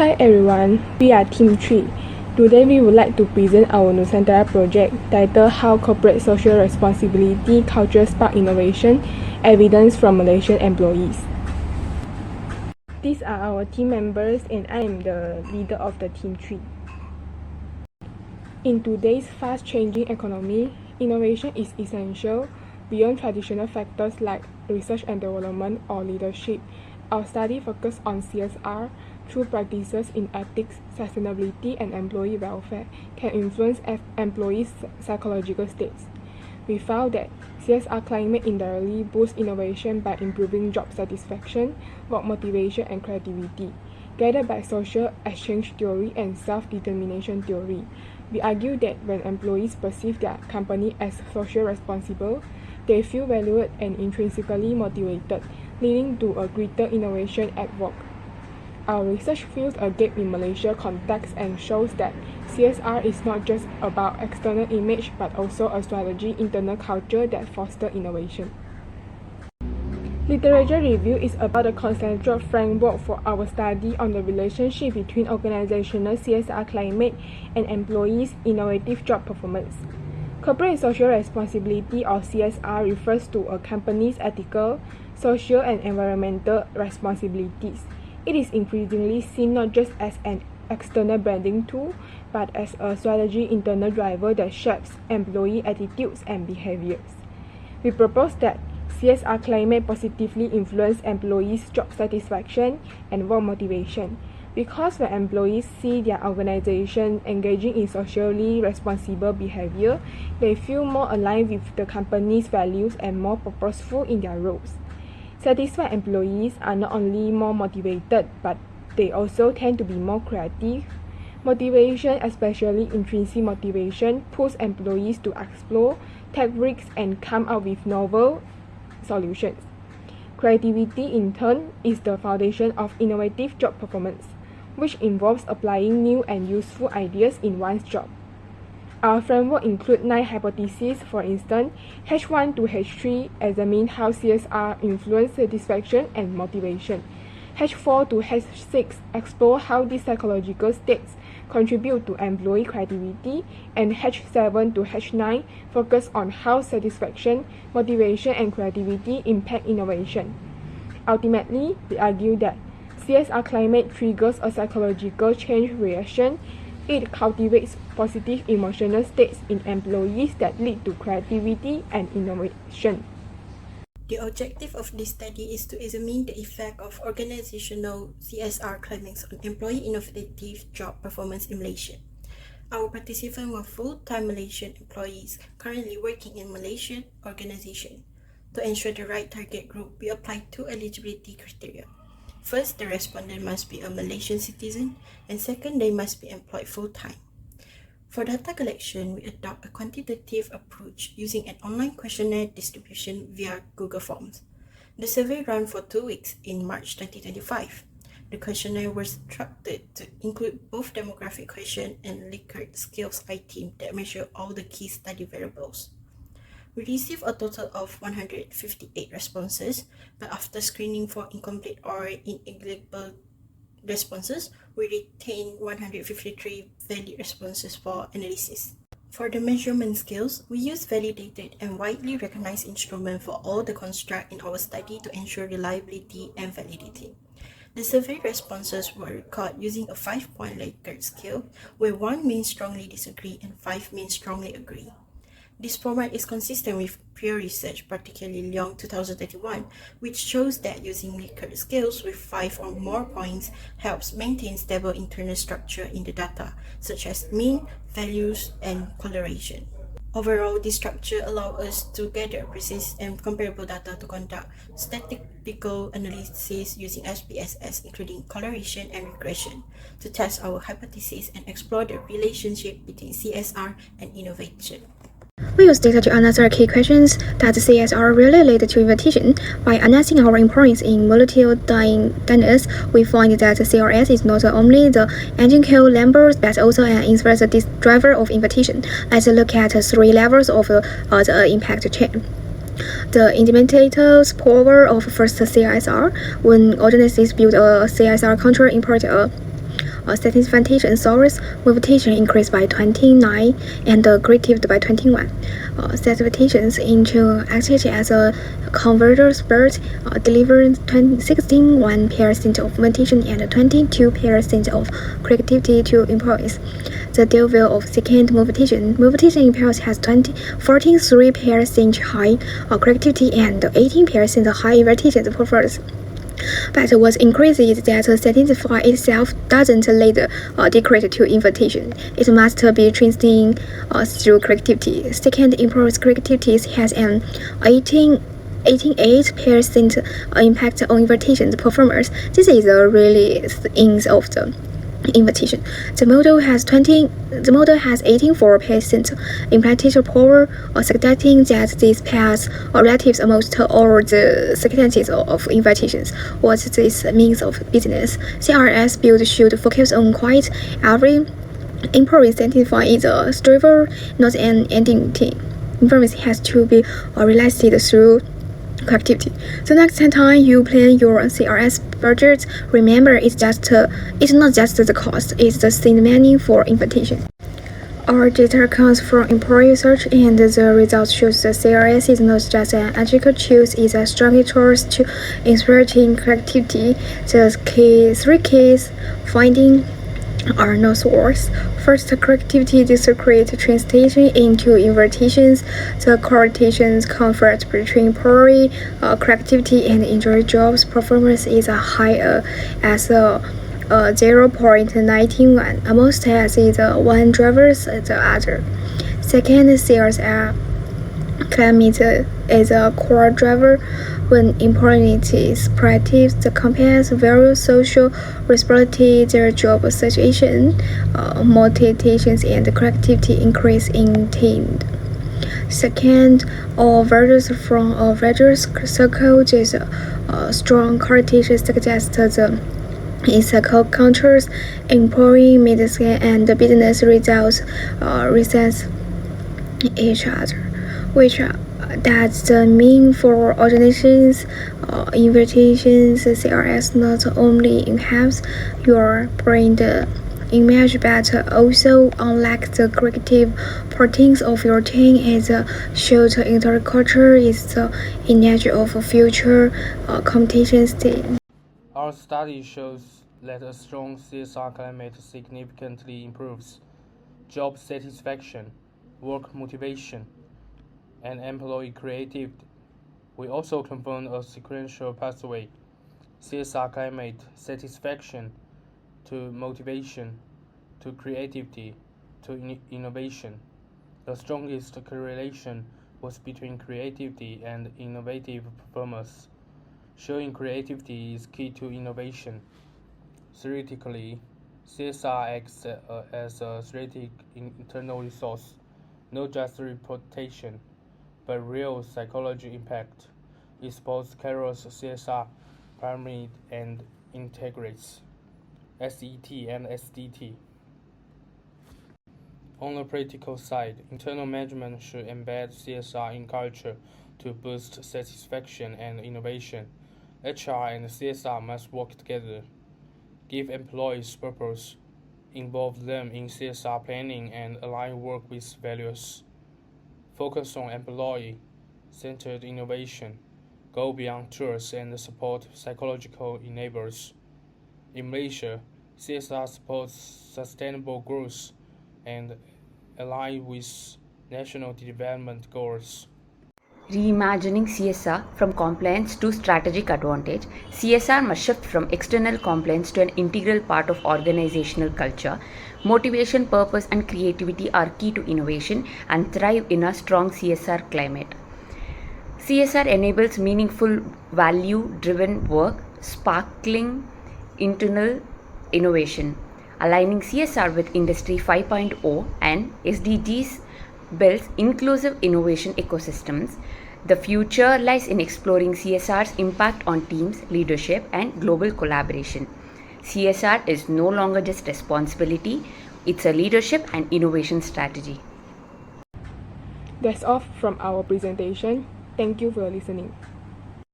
Hi everyone, we are Team 3. Today we would like to present our Nusantara project titled How Corporate Social Responsibility Culture Spark Innovation, Evidence from Malaysian Employees. These are our team members and I am the leader of the Team 3. In today's fast-changing economy, innovation is essential beyond traditional factors like research and development or leadership. Our study focuses on CSR through practices in ethics, sustainability, and employee welfare can influence employees' psychological states. We found that CSR climate indirectly boosts innovation by improving job satisfaction, work motivation, and creativity. Guided by social exchange theory and self-determination theory, we argue that when employees perceive their company as socially responsible, they feel valued and intrinsically motivated, leading to a greater innovation at work. Our research fills a gap in Malaysia context and shows that CSR is not just about external image but also a strategy internal culture that fosters innovation. Literature review is about a conceptual framework for our study on the relationship between organizational CSR climate and employees' innovative job performance. Corporate social responsibility or CSR refers to a company's ethical, social, and environmental responsibilities. It is increasingly seen not just as an external branding tool, but as a strategy internal driver that shapes employee attitudes and behaviors. We propose that CSR climate positively influence employees' job satisfaction and work motivation, because when employees see their organization engaging in socially responsible behavior, they feel more aligned with the company's values and more purposeful in their roles. Satisfied employees are not only more motivated, but they also tend to be more creative. Motivation, especially intrinsic motivation, pushes employees to explore, take risks, and come up with novel solutions. Creativity, in turn, is the foundation of innovative job performance, which involves applying new and useful ideas in one's job. Our framework includes 9 hypotheses. For instance, H1 to H3 examine how CSR influence satisfaction and motivation. H4 to H6 explore how these psychological states contribute to employee creativity, and H7 to H9 focus on how satisfaction, motivation, and creativity impact innovation. Ultimately, we argue that CSR climate triggers a psychological change reaction. It cultivates positive emotional states in employees that lead to creativity and innovation. The objective of this study is to examine the effect of organizational CSR climates on employee innovative job performance in Malaysia. Our participants were full-time Malaysian employees currently working in Malaysian organizations. To ensure the right target group, we applied 2 eligibility criteria. First, the respondent must be a Malaysian citizen, and second, they must be employed full-time. For data collection, we adopt a quantitative approach using an online questionnaire distribution via Google Forms. The survey ran for 2 weeks in March 2025. The questionnaire was structured to include both demographic question and Likert skills item that measure all the key study variables. We received a total of 158 responses, but after screening for incomplete or ineligible responses, we retained 153 valid responses for analysis. For the measurement scales, we use validated and widely recognized instruments for all the constructs in our study to ensure reliability and validity. The survey responses were recorded using a 5-point Likert scale, where 1 means strongly disagree and 5 means strongly agree. This format is consistent with peer research, particularly Leong 2031, which shows that using Likert scales with 5 or more points helps maintain stable internal structure in the data, such as mean, values, and correlation. Overall, this structure allows us to gather precise and comparable data to conduct statistical analysis using SPSS, including correlation and regression, to test our hypothesis and explore the relationship between CSR and innovation. We use data to answer key questions that CSR related to innovation. By analyzing our importance in multitudinous, we find that CRS is not only the engine key number but also an influence driver of innovation. Let's look at 3 levels of the impact chain. The implementator's power of first CSR. When organizations build a CSR culture, import a satisfaction soars, motivation increased by 29 and creativity by 21. Satisfactions into activity as a converter spurt delivering 61% of motivation and 22% of creativity to employees. The devil of second motivation. Motivation employees has 43% high creativity and 18% high invitation performance. But what's increasing is that satisfy itself doesn't lead decrease to invitation. It must be transcending through creativity. Second, improves creativity has an 88% impact on invitation performers. This is really ends of the invitation. The model has 84% implementation power, suggesting that this pass relatives almost all the circumstances of invitations. What this means of business. CRS build should focus on quite every employee satisfy is a striver, not an entity. Information has to be realized through activity. The next time you plan your CRS budget, remember it's not just the cost, it's the same money for invitation. Our data comes from employee research, and the results shows the CRS is not just an agile tool, it's a strong tool to inspiring creativity. The three keys finding are no source. First, creativity discrete translation into invitations. The correlations conflict between employee creativity and injury jobs performance is higher as 0.91, almost as is one driver's the other. Second, sales climate is a core driver. When employees practice the company's various social responsibility, their job situation, motivations, and creativity increase indeed. Second, all values from a various circles is strong correlation suggests the ethical cultures, employee medicine, and business results resist each other, which that's the mean for organizations. Invitations CRS not only enhance your brand image but also unlike the creative proteins of your team as shows interculture is the energy of future competition state. Our study shows that a strong CSR climate significantly improves job satisfaction, work motivation, and employee creativity. We also confirmed a sequential pathway: CSR climate, satisfaction, to motivation, to creativity, to innovation. The strongest correlation was between creativity and innovative performance, showing creativity is key to innovation. Theoretically, CSR acts as a strategic internal resource, not just reputation, but real psychology impact. It both carries CSR pyramid and integrates SET and SDT. On the practical side, internal management should embed CSR in culture to boost satisfaction and innovation. HR and CSR must work together. Give employees purpose, involve them in CSR planning, and align work with values. Focus on employee-centered innovation, go beyond tools, and support psychological enablers. In Malaysia, CSR supports sustainable growth and align with national development goals. Reimagining CSR from compliance to strategic advantage, CSR must shift from external compliance to an integral part of organizational culture. Motivation, purpose, and creativity are key to innovation and thrive in a strong CSR climate. CSR enables meaningful, value-driven work, sparkling internal innovation. Aligning CSR with Industry 5.0 and SDGs builds inclusive innovation ecosystems. The future lies in exploring CSR's impact on teams, leadership, and global collaboration. CSR is no longer just responsibility, it's a leadership and innovation strategy. That's all from our presentation. Thank you for listening.